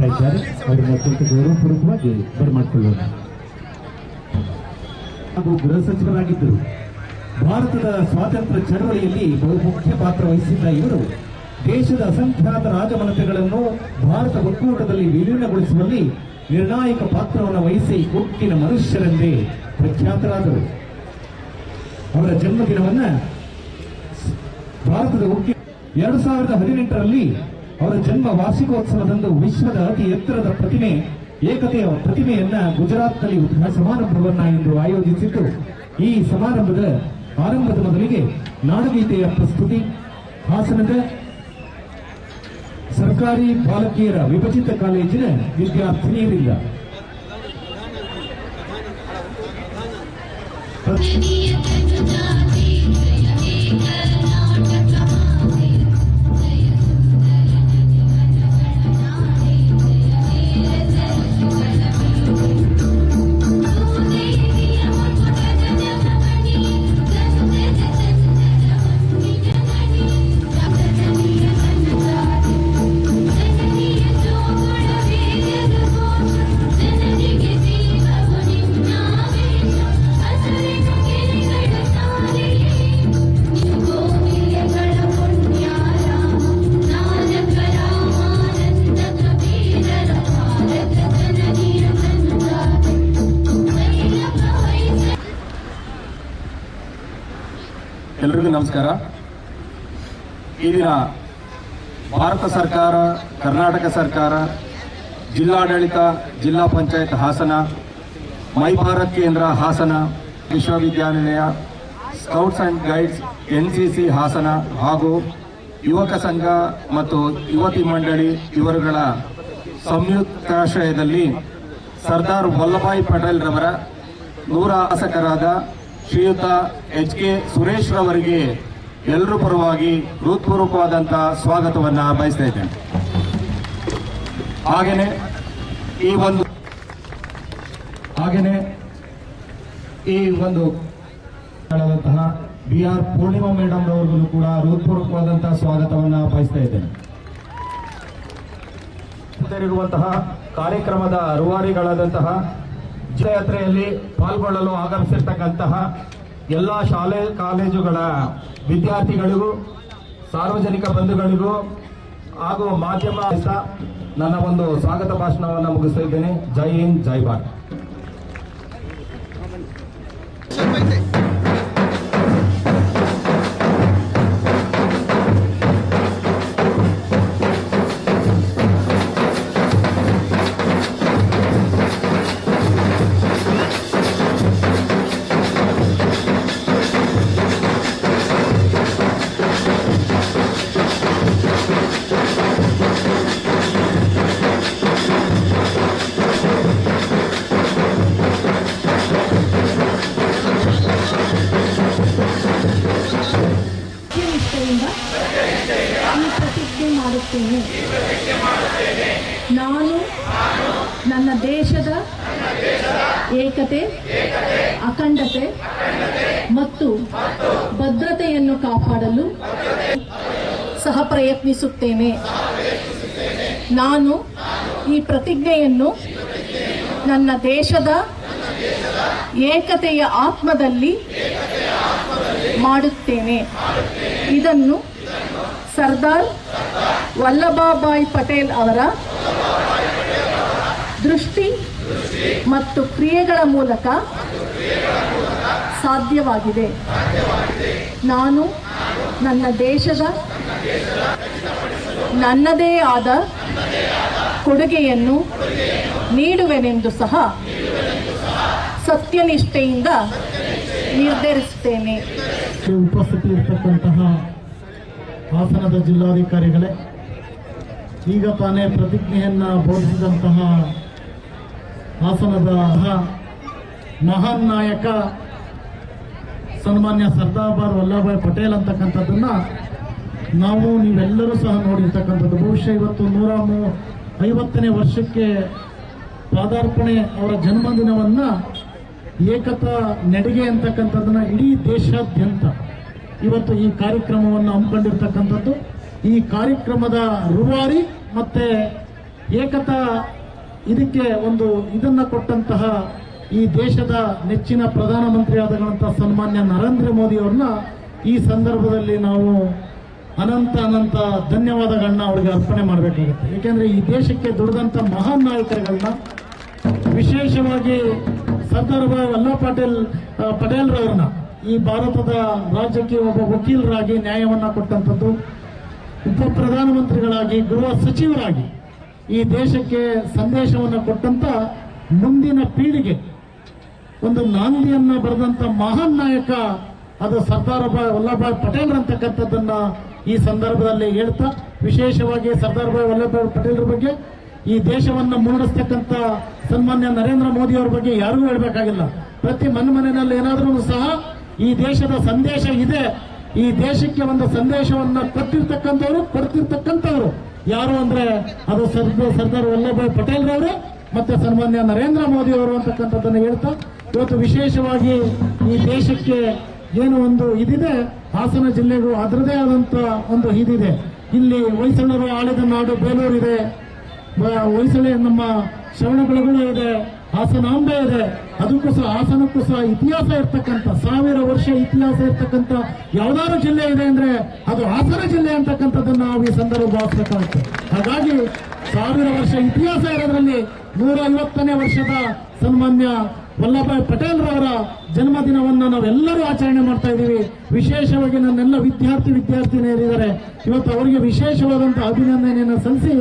ಬರ್ತಾ ಇದ್ದಾರೆ. ಅವರನ್ನು ಕುರಿತು ಗೌರವಪೂರ್ವಕವಾಗಿ ಬರಮಾಡಿಕೊಳ್ಳೋಣ. ಹಾಗೂ ಗೃಹ ಸಚಿವರಾಗಿದ್ದರು. ಭಾರತದ ಸ್ವಾತಂತ್ರ್ಯ ಚಳವಳಿಯಲ್ಲಿ ಬಹುಮುಖ್ಯ ಪಾತ್ರ ವಹಿಸಿದ್ದ ಇವರು ದೇಶದ ಅಸಂಖ್ಯಾತ ರಾಜಮನೆತಗಳನ್ನು ಭಾರತ ಒಕ್ಕೂಟದಲ್ಲಿ ವಿಲೀನಗೊಳಿಸುವಲ್ಲಿ ನಿರ್ಣಾಯಕ ಪಾತ್ರವನ್ನು ವಹಿಸಿ ಹುಟ್ಟಿನ ಮನುಷ್ಯರೆಂದೇ ಪ್ರಖ್ಯಾತರಾದರು. ಅವರ ಜನ್ಮದಿನವನ್ನ ಭಾರತದ 2018ರಲ್ಲಿ ಅವರ ಜನ್ಮ ವಾರ್ಷಿಕೋತ್ಸವದಂದು ವಿಶ್ವದ ಅತಿ ಎತ್ತರದ ಏಕತೆಯ ಪ್ರತಿಮೆಯನ್ನ ಗುಜರಾತ್ನಲ್ಲಿ ಸಮಾರಂಭವನ್ನ ಇಂದು ಆಯೋಜಿಸಿದ್ದು, ಈ ಸಮಾರಂಭದ ಆರಂಭದ ಮೊದಲಿಗೆ ನಾಡಗೀತೆಯ ಪ್ರಸ್ತುತಿ ಹಾಸನದ ಸರ್ಕಾರಿ ಬಾಲಕಿಯರ ವಿಭಜಿತ ಕಾಲೇಜಿನ ವಿದ್ಯಾರ್ಥಿನಿಯರಿಂದ. ಎಲ್ರಿಗೂ ನಮಸ್ಕಾರ. ಈ ದಿನ ಭಾರತ ಸರ್ಕಾರ, ಕರ್ನಾಟಕ ಸರ್ಕಾರ, ಜಿಲ್ಲಾಡಳಿತ, ಜಿಲ್ಲಾ ಪಂಚಾಯತ್ ಹಾಸನ, ಮೈ ಭಾರತ್ ಕೇಂದ್ರ ಹಾಸನ ವಿಶ್ವವಿದ್ಯಾನಿಲಯ, scouts and guides, NCC Hassan ಹಾಗೂ ಯುವಕ ಸಂಘ ಮತ್ತು ಯುವತಿ ಮಂಡಳಿ ಇವರುಗಳ ಸಂಯುಕ್ತಾಶ್ರಯದಲ್ಲಿ ಸರ್ದಾರ್ ವಲ್ಲಭಾಯ್ ಪಟೇಲ್ ರವರ 100 ಶಾಸಕರಾದ ಶ್ರೀಯುತ HK ಸುರೇಶ್ ರವರಿಗೆ ಎಲ್ಲರ ಪರವಾಗಿ ಹೃತ್ಪೂರ್ವಕವಾದಂತಹ ಸ್ವಾಗತವನ್ನ ಬಯಸ್ತಾ ಇದ್ದೇನೆ. ಹಾಗೇನೆ ಈ ಒಂದು BR ಪೂರ್ಣಿಮಾ ಮೇಡಮ್ ರವರಿಗೂ ಕೂಡ ಹೃತ್ಪೂರ್ವಕವಾದಂತಹ ಸ್ವಾಗತವನ್ನ ಬಯಸ್ತಾ ಇದ್ದೇನೆ. ಇರುವಂತಹ ಕಾರ್ಯಕ್ರಮದ ರೂವಾರಿಗಳಾದಂತಹ ಯಾತ್ರೆಯಲ್ಲಿ ಪಾಲ್ಗೊಳ್ಳಲು ಆಗಮಿಸಿರ್ತಕ್ಕಂತಹ ಎಲ್ಲ ಶಾಲೆ ಕಾಲೇಜುಗಳ ವಿದ್ಯಾರ್ಥಿಗಳಿಗೂ, ಸಾರ್ವಜನಿಕ ಬಂಧುಗಳಿಗೂ ಹಾಗೂ ಮಾಧ್ಯಮ ನನ್ನ ಒಂದು ಸ್ವಾಗತ ಭಾಷಣವನ್ನು ಮುಗಿಸ್ತಾ ಇದ್ದೇನೆ. ಜೈ ಹಿಂದ್, ಜೈ ಭಾರತ್. ನಾನು ನನ್ನ ದೇಶದ ಏಕತೆ, ಅಖಂಡತೆ ಮತ್ತು ಭದ್ರತೆಯನ್ನು ಕಾಪಾಡಲು ಸಹ ಪ್ರಯತ್ನಿಸುತ್ತೇನೆ. ನಾನು ಈ ಪ್ರತಿಜ್ಞೆಯನ್ನು ನನ್ನ ದೇಶದ ಏಕತೆಯ ಆತ್ಮದಲ್ಲಿ ಮಾಡುತ್ತೇನೆ. ಇದನ್ನು ಸರ್ದಾರ್ ವಲ್ಲಭಭಾಯ್ ಪಟೇಲ್ ಅವರ ದೃಷ್ಟಿ ಮತ್ತು ಕ್ರಿಯೆಗಳ ಮೂಲಕ ಸಾಧ್ಯವಾಗಿದೆ. ನಾನು ನನ್ನ ದೇಶದ ನನ್ನದೇ ಆದ ಕೊಡುಗೆಯನ್ನು ನೀಡುವೆನೆಂದು ಸಹ ಸತ್ಯನಿಷ್ಠೆಯಿಂದ ನಿರ್ಧರಿಸುತ್ತೇನೆ. ಉಪಸ್ಥಿತಿ ಇರತಕ್ಕಂತಹ ಹಾಸನದ ಜಿಲ್ಲಾಧಿಕಾರಿಗಳೇ, ಈಗ ತಾನೇ ಪ್ರತಿಜ್ಞೆಯನ್ನ ಬೋಧಿಸಿದಂತಹ ಹಾಸನದ ಮಹಾನ್ ನಾಯಕ ಸನ್ಮಾನ್ಯ ಸರ್ದಾರ್ ವಲ್ಲಭಾಯ್ ಪಟೇಲ್ ಅಂತಕ್ಕಂಥದ್ದನ್ನ ನಾವು ನೀವೆಲ್ಲರೂ ಸಹ ನೋಡಿರ್ತಕ್ಕಂಥದ್ದು. ಬಹುಶಃ ಇವತ್ತು 150ನೇ ವರ್ಷಕ್ಕೆ ಪಾದಾರ್ಪಣೆ ಅವರ ಜನ್ಮದಿನವನ್ನ ಏಕತಾ ನಡಿಗೆ ಅಂತಕ್ಕಂಥದ್ದನ್ನ ಇಡೀ ದೇಶಾದ್ಯಂತ ಇವತ್ತು ಈ ಕಾರ್ಯಕ್ರಮವನ್ನು ಹಮ್ಮಿಕೊಂಡಿರ್ತಕ್ಕಂಥದ್ದು. ಈ ಕಾರ್ಯಕ್ರಮದ ರೂವಾರಿ ಮತ್ತೆ ಏಕತಾ ಇದಕ್ಕೆ ಒಂದು ಇದನ್ನ ಕೊಟ್ಟಂತಹ ಈ ದೇಶದ ನೆಚ್ಚಿನ ಪ್ರಧಾನಮಂತ್ರಿ ಆದಂತಹ ಸನ್ಮಾನ್ಯ ನರೇಂದ್ರ ಮೋದಿ ಅವ್ರನ್ನ ಈ ಸಂದರ್ಭದಲ್ಲಿ ನಾವು ಅನಂತ ಧನ್ಯವಾದಗಳನ್ನ ಅವರಿಗೆ ಅರ್ಪಣೆ ಮಾಡಬೇಕಾಗುತ್ತೆ. ಏಕೆಂದ್ರೆ ಈ ದೇಶಕ್ಕೆ ದುಡಿದಂತ ಮಹಾನ್ ನಾಯಕರುಗಳನ್ನ, ವಿಶೇಷವಾಗಿ ಸರ್ದಾರ್ ವಲ್ಲಭ ಪಟೇಲ್ರವ್ರನ್ನ ಈ ಭಾರತದ ರಾಜ್ಯಕ್ಕೆ ಒಬ್ಬ ವಕೀಲರಾಗಿ ನ್ಯಾಯವನ್ನ ಕೊಟ್ಟಂಥದ್ದು, ಉಪ ಪ್ರಧಾನಮಂತ್ರಿಗಳಾಗಿ, ಗೃಹ ಸಚಿವರಾಗಿ ಈ ದೇಶಕ್ಕೆ ಸಂದೇಶವನ್ನು ಕೊಟ್ಟಂತ ಮುಂದಿನ ಪೀಳಿಗೆ ಒಂದು ನಾಂದಿಯನ್ನ ಬರೆದಂತ ಮಹಾನ್ ನಾಯಕ ಅದು ಸರ್ದಾರ್ ವಲ್ಲಭಾಯ್ ಪಟೇಲ್ ಅಂತಕ್ಕಂಥದ್ದನ್ನ ಈ ಸಂದರ್ಭದಲ್ಲಿ ಹೇಳ್ತಾ, ವಿಶೇಷವಾಗಿ ಸರ್ದಾರ್ ವಲ್ಲಭಾಯ್ ಪಟೇಲ್ರ ಬಗ್ಗೆ, ಈ ದೇಶವನ್ನ ಮುನ್ನಡೆಸ್ತಕ್ಕಂಥ ಸನ್ಮಾನ್ಯ ನರೇಂದ್ರ ಮೋದಿ ಅವರ ಬಗ್ಗೆ ಯಾರಿಗೂ ಹೇಳಬೇಕಾಗಿಲ್ಲ. ಪ್ರತಿ ಮನೆಯಲ್ಲಿ ಏನಾದ್ರೂ ಸಹ ಈ ದೇಶದ ಸಂದೇಶ ಇದೆ. ಈ ದೇಶಕ್ಕೆ ಒಂದು ಸಂದೇಶವನ್ನ ಕೊಡ್ತಿರ್ತಕ್ಕಂಥವ್ರು ಯಾರು ಅಂದ್ರೆ ಅದು ಸರ್ದಾರ್ ವಲ್ಲಭಾಯ್ ಪಟೇಲ್ ರವರು ಮತ್ತೆ ಸನ್ಮಾನ್ಯ ನರೇಂದ್ರ ಮೋದಿ ಅವರು ಅಂತಕ್ಕಂಥದ್ದನ್ನು ಹೇಳ್ತಾ, ಇವತ್ತು ವಿಶೇಷವಾಗಿ ಈ ದೇಶಕ್ಕೆ ಏನು ಒಂದು ಇದಿದೆ, ಹಾಸನ ಜಿಲ್ಲೆಗೂ ಅದರದೇ ಆದಂತ ಒಂದು ಇದಿದೆ. ಇಲ್ಲಿ ಹೊಯ್ಸಳರು ಆಳಿದ ನಾಡು ಬೇಲೂರು ಇದೆ, ಹೊಯ್ಸಳೆ ನಮ್ಮ ಶ್ರವಣಬೆಳಗೊಳ ಇದೆ, ಹಾಸನಾಂಬೆ ಇದೆ. ಅದಕ್ಕೂ ಸಹ ಹಾಸನಕ್ಕೂ ಸಹ ಇತಿಹಾಸ ಇರ್ತಕ್ಕಂಥ 1000 ವರ್ಷ ಇತಿಹಾಸ ಇರ್ತಕ್ಕಂಥ ಯಾವ್ದಾದ್ರು ಜಿಲ್ಲೆ ಇದೆ ಅಂದ್ರೆ ಅದು ಹಾಸನ ಜಿಲ್ಲೆ ಅಂತಕ್ಕಂಥದ್ದನ್ನ ನಾವು ಈ ಸಂದರ್ಭ ಭಾವಿಸಬೇಕಾಗುತ್ತೆ. ಹಾಗಾಗಿ 1000 ವರ್ಷ ಇತಿಹಾಸ ಇರೋದ್ರಲ್ಲಿ 150ನೇ ವರ್ಷದ ಸನ್ಮಾನ್ಯ ವಲ್ಲಭಾಯ್ ಪಟೇಲ್ ರವರ ಜನ್ಮದಿನವನ್ನ ನಾವೆಲ್ಲರೂ ಆಚರಣೆ ಮಾಡ್ತಾ ಇದ್ದೀವಿ. ವಿಶೇಷವಾಗಿ ನನ್ನೆಲ್ಲ ವಿದ್ಯಾರ್ಥಿನಿಯರಿದ್ದಾರೆ, ಇವತ್ತು ಅವರಿಗೆ ವಿಶೇಷವಾದಂತಹ ಅಭಿನಂದನೆಯನ್ನು ಸಲ್ಲಿಸಿ,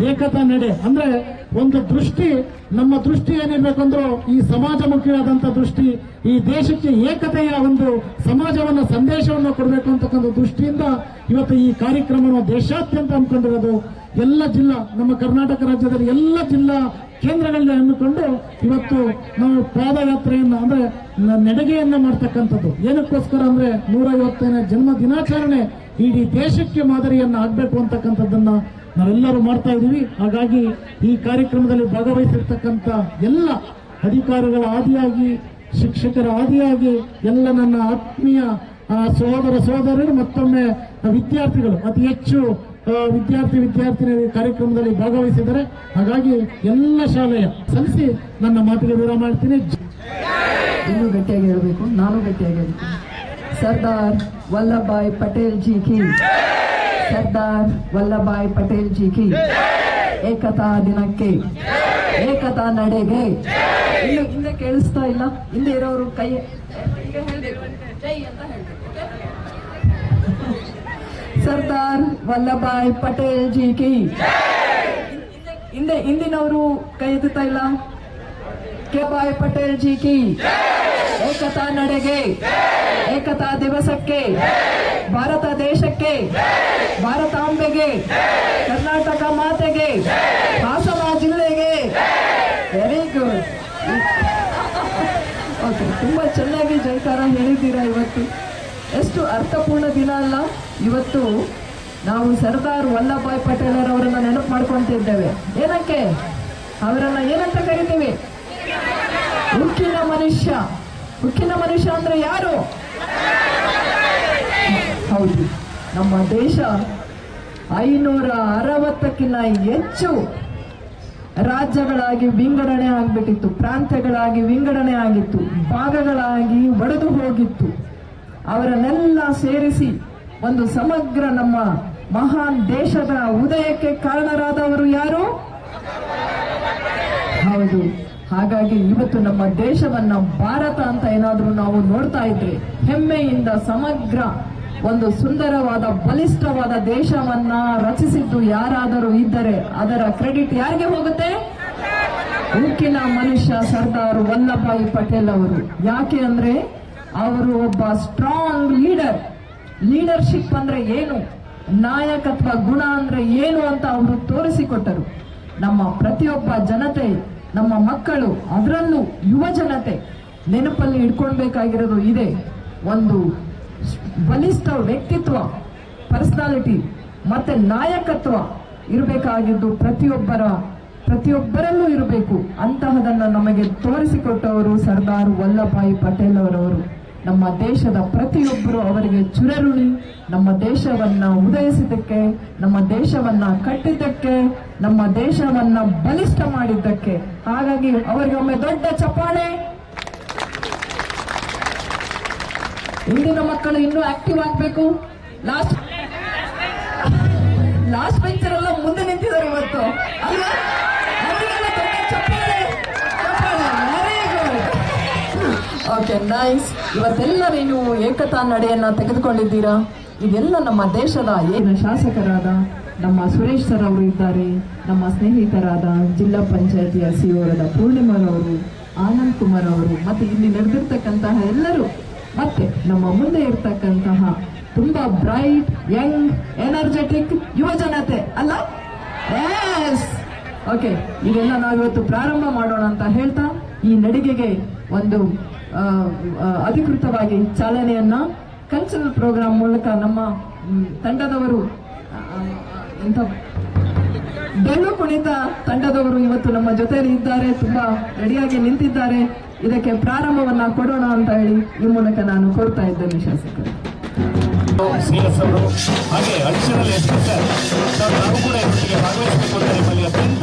ಏಕತಾ ನಡೆ ಅಂದ್ರೆ ಒಂದು ದೃಷ್ಟಿ, ನಮ್ಮ ದೃಷ್ಟಿ ಏನಿರ್ಬೇಕಂದ್ರೂ ಈ ಸಮಾಜಮುಖಿಯಾದಂತಹ ದೃಷ್ಟಿ, ಈ ದೇಶಕ್ಕೆ ಏಕತೆಯ ಒಂದು ಸಮಾಜವನ್ನ ಸಂದೇಶವನ್ನು ಕೊಡಬೇಕು ಅಂತಕ್ಕಂಥ ದೃಷ್ಟಿಯಿಂದ ಇವತ್ತು ಈ ಕಾರ್ಯಕ್ರಮವನ್ನು ದೇಶಾದ್ಯಂತ ಹಮ್ಮಿಕೊಂಡಿರೋದು. ಎಲ್ಲ ಜಿಲ್ಲಾ, ನಮ್ಮ ಕರ್ನಾಟಕ ರಾಜ್ಯದಲ್ಲಿ ಎಲ್ಲ ಜಿಲ್ಲಾ ಕೇಂದ್ರಗಳಲ್ಲಿ ಹಮ್ಮಿಕೊಂಡು ಇವತ್ತು ನಾವು ಪಾದಯಾತ್ರೆಯನ್ನ ಅಂದ್ರೆ ನಡಿಗೆಯನ್ನ ಮಾಡ್ತಕ್ಕಂಥದ್ದು. ಏನಕ್ಕೋಸ್ಕರ ಅಂದ್ರೆ 150ನೇ ಜನ್ಮ ದಿನಾಚರಣೆ ಇಡೀ ದೇಶಕ್ಕೆ ಮಾದರಿಯನ್ನ ಆಗ್ಬೇಕು ಅಂತಕ್ಕಂಥದ್ದನ್ನ ನಾವೆಲ್ಲರೂ ಮಾಡ್ತಾ ಇದ್ದೀವಿ. ಹಾಗಾಗಿ ಈ ಕಾರ್ಯಕ್ರಮದಲ್ಲಿ ಭಾಗವಹಿಸಿರ್ತಕ್ಕಂಥ ಎಲ್ಲ ಅಧಿಕಾರಿಗಳ ಆದಿಯಾಗಿ, ಶಿಕ್ಷಕರ ಆದಿಯಾಗಿ, ಎಲ್ಲ ನನ್ನ ಆತ್ಮೀಯ ಸಹೋದರರು, ಮತ್ತೊಮ್ಮೆ ವಿದ್ಯಾರ್ಥಿಗಳು, ಅತಿ ಹೆಚ್ಚು ವಿದ್ಯಾರ್ಥಿನಿಯರು ಕಾರ್ಯಕ್ರಮದಲ್ಲಿ ಭಾಗವಹಿಸಿದ್ದಾರೆ. ಹಾಗಾಗಿ ಎಲ್ಲ ಶಾಲೆಯ ಸಲ್ಲಿಸಿ ನನ್ನ ಮಾತಿಗೆ ವಿರಾಮ ಮಾಡ್ತೀನಿ. ಇನ್ನೂ ಗಟ್ಟಿಯಾಗಿ ಹೇಳಬೇಕು, ನಾನು ಗಟ್ಟಿಯಾಗಿ ಹೇಳ್ತೀನಿ. ಸರ್ದಾರ್ ವಲ್ಲಭಾಯ್ ಪಟೇಲ್ ಜಿ ಕಿ, ಸರ್ದಾರ್ ವಲ್ಲಭಾಯ್ ಪಟೇಲ್ ಜಿ ಕಿ. ಏಕತಾ ದಿನಕ್ಕೆ, ಏಕತಾ ನಡೆಗೆ. ಇನ್ನು ಹಿಂದೆ ಕೇಳಿಸ್ತಾ ಇಲ್ಲ, ಹಿಂದೆ ಇರೋರು ಕೈ ಈಗ ಹೇಳ್ಬೇಕು, ಜೈ ಅಂತ ಹೇಳ್ಬೇಕು. ಸರ್ದಾರ್ ವಲ್ಲಭಾಯ್ ಪಟೇಲ್ ಜಿ ಕಿ. ಹಿಂದಿನವರು ಕೈ ಎತ್ತುತ್ತಾ ಇಲ್ಲ. ವಲ್ಲಭಾಯ್ ಪಟೇಲ್ ಜಿ ಕಿ. ಏಕತಾ ನಡೆಗೆ, ಏಕತಾ ದಿವಸಕ್ಕೆ, ಭಾರತ ದೇಶಕ್ಕೆ, ಭಾರತಾಂಬೆಗೆ, ಕರ್ನಾಟಕ ಮಾತೆಗೆ, ಹಾಸನ ಜಿಲ್ಲೆಗೆ. Very good. ಓಕೆ, ತುಂಬಾ ಚೆನ್ನಾಗಿ ಜೈಕಾರ ಹೇಳಿದ್ದೀರಾ. ಇವತ್ತು ಎಷ್ಟು ಅರ್ಥಪೂರ್ಣ ದಿನ ಅಲ್ಲ. ಇವತ್ತು ನಾವು ಸರ್ದಾರ್ ವಲ್ಲಭಾಯ್ ಪಟೇಲರ್ ಅವರನ್ನ ನೆನಪು ಮಾಡ್ಕೊಂತಿದ್ದೇವೆ. ಏನಕ್ಕೆ ಅವರನ್ನ ಏನಂತ ಕರಿತೀವಿ? ಉಕ್ಕಿನ ಮನುಷ್ಯ. ಉಕ್ಕಿನ ಮನುಷ್ಯ ಅಂದ್ರೆ ಯಾರು? ಹೌದು, ನಮ್ಮ ದೇಶ 560ಕ್ಕಿಂತ ಹೆಚ್ಚು ರಾಜ್ಯಗಳಾಗಿ ವಿಂಗಡಣೆ ಆಗ್ಬಿಟ್ಟಿತ್ತು, ಪ್ರಾಂತ್ಯಗಳಾಗಿ ವಿಂಗಡಣೆ ಆಗಿತ್ತು, ಭಾಗಗಳಾಗಿ ಒಡೆದು ಹೋಗಿತ್ತು. ಅವರನ್ನೆಲ್ಲ ಸೇರಿಸಿ ಒಂದು ಸಮಗ್ರ ನಮ್ಮ ಮಹಾನ್ ದೇಶದ ಉದಯಕ್ಕೆ ಕಾರಣರಾದವರು ಯಾರು? ಹೌದು. ಹಾಗಾಗಿ ಇವತ್ತು ನಮ್ಮ ದೇಶವನ್ನ ಭಾರತ ಅಂತ ಏನಾದ್ರೂ ನಾವು ನೋಡ್ತಾ ಇದ್ರೆ ಹೆಮ್ಮೆಯಿಂದ ಸಮಗ್ರ ಒಂದು ಸುಂದರವಾದ ಬಲಿಷ್ಠವಾದ ದೇಶವನ್ನ ರಚಿಸಿದ್ದು ಯಾರಾದರೂ ಇದ್ದರೆ ಅದರ ಕ್ರೆಡಿಟ್ ಯಾರಿಗೆ ಹೋಗುತ್ತೆ? ಉಕ್ಕಿನ ಮನುಷ್ಯ ಸರ್ದಾರ್ ವಲ್ಲಭಾಯ್ ಪಟೇಲ್ ಅವರು. ಯಾಕೆ ಅಂದ್ರೆ ಅವರು ಒಬ್ಬ ಸ್ಟ್ರಾಂಗ್ ಲೀಡರ್. ಲೀಡರ್ಶಿಪ್ ಅಂದ್ರೆ ಏನು, ನಾಯಕತ್ವ ಗುಣ ಅಂದ್ರೆ ಏನು ಅಂತ ಅವರು ತೋರಿಸಿಕೊಟ್ಟರು. ನಮ್ಮ ಪ್ರತಿಯೊಬ್ಬ ಜನತೆ, ನಮ್ಮ ಮಕ್ಕಳು, ಅದರಲ್ಲೂ ಯುವ ಜನತೆ ನೆನಪಲ್ಲಿ ಇಟ್ಕೊಳ್ಬೇಕಾಗಿರೋದು ಇದೆ. ಒಂದು ಬಲಿಷ್ಠ ವ್ಯಕ್ತಿತ್ವ, ಪರ್ಸನಾಲಿಟಿ ಮತ್ತೆ ನಾಯಕತ್ವ ಇರಬೇಕಾಗಿದ್ದು ಪ್ರತಿಯೊಬ್ಬರಲ್ಲೂ ಇರಬೇಕು. ಅಂತಹದನ್ನ ನಮಗೆ ತೋರಿಸಿಕೊಟ್ಟವರು ಸರ್ದಾರ್ ವಲ್ಲಭಾಯ್ ಪಟೇಲ್ ಅವರವರು. ನಮ್ಮ ದೇಶದ ಪ್ರತಿಯೊಬ್ಬರು ಅವರಿಗೆ ಚಿರಋಣಿ. ನಮ್ಮ ದೇಶವನ್ನ ಉದಯಿಸಿದ್ದಕ್ಕೆ, ನಮ್ಮ ದೇಶವನ್ನ ಕಟ್ಟಿದ್ದಕ್ಕೆ, ನಮ್ಮ ದೇಶವನ್ನ ಬಲಿಷ್ಠ ಮಾಡಿದ್ದಕ್ಕೆ. ಹಾಗಾಗಿ ಅವರಿಗೆ ಒಮ್ಮೆ ದೊಡ್ಡ ಚಪ್ಪಾಳೆ. ಇಂದಿನ ಮಕ್ಕಳು ಇನ್ನೂ ಆಕ್ಟಿವ್ ಆಗಬೇಕು. ಲಾಸ್ಟ್ ಬೆಂಚರ್ ಎಲ್ಲ ಮುಂದೆ ನಿಂತಿದ್ದಾರೆ ಇವತ್ತು ಅಲ್ವಾ? ಅವರಿಗೆಲ್ಲ ದೊಡ್ಡ ಚಪ್ಪಾಳೆ. Very good. Okay, nice. ಇವತ್ತೆಲ್ಲರೂ ನೀವು ಏಕತಾ ನಡೆಯನ್ನ ತೆಗೆದುಕೊಂಡಿದ್ದೀರಾ. ಇದೆಲ್ಲ ನಮ್ಮ ದೇಶದ ಶಾಸಕರಾದ ನಮ್ಮ ಸುರೇಶ್ ಸರ್ ಅವರು ಇದ್ದಾರೆ, ನಮ್ಮ ಸ್ನೇಹಿತರಾದ ಜಿಲ್ಲಾ ಪಂಚಾಯತಿಯ ಸಿಒರಾದ ಪೂರ್ಣಿಮಾರವರು, ಆನಂದ್ ಕುಮಾರ್ ಅವರು, ಮತ್ತೆ ಇಲ್ಲಿ ನಡೆದಿರ್ತಕ್ಕಂತಹ ಎಲ್ಲರೂ, ಮತ್ತೆ ನಮ್ಮ ಮುಂದೆ ಇರ್ತಕ್ಕಂತಹ ತುಂಬಾ ಬ್ರೈಟ್, ಯಂಗ್, ಎನರ್ಜೆಟಿಕ್ ಯುವ ಜನತೆ ಅಲ್ಲ? ಎಸ್. ಓಕೆ, ಇದೆಲ್ಲ ನಾವಿವತ್ತು ಪ್ರಾರಂಭ ಮಾಡೋಣ ಅಂತ ಹೇಳ್ತಾ ಈ ನಡಿಗೆಗೆ ಒಂದು ಅಧಿಕೃತವಾಗಿ ಚಾಲನೆಯನ್ನ ಕಲ್ಚರಲ್ ಪ್ರೋಗ್ರಾಮ್ ಮೂಲಕ ನಮ್ಮ ತಂಡದವರು ಎಂತ ಡೊಳ್ಳು ಕುಣಿತ ತಂಡದವರು ಇವತ್ತು ನಮ್ಮ ಜೊತೆಯಲ್ಲಿ ಇದ್ದಾರೆ, ತುಂಬಾ ರೆಡಿಯಾಗಿ ನಿಂತಿದ್ದಾರೆ. ಇದಕ್ಕೆ ಪ್ರಾರಂಭವನ್ನ ಕೊಡೋಣ ಅಂತ ಹೇಳಿ ಈ ಮೂಲಕ ನಾನು ಕೋರ್ತಾ ಇದ್ದೇನೆ ಶಾಸಕರು. CS ಅವರು ಹಾಗೆ ಅಡಿಷನಲ್ SP ಸರ್ ನಾವು ಕೂಡ ಇದರೊಟ್ಟಿಗೆ ಭಾಗವಹಿಸಬೇಕು ಅಂತ ನಿಮ್ಮಲ್ಲಿ ಅತ್ಯಂತ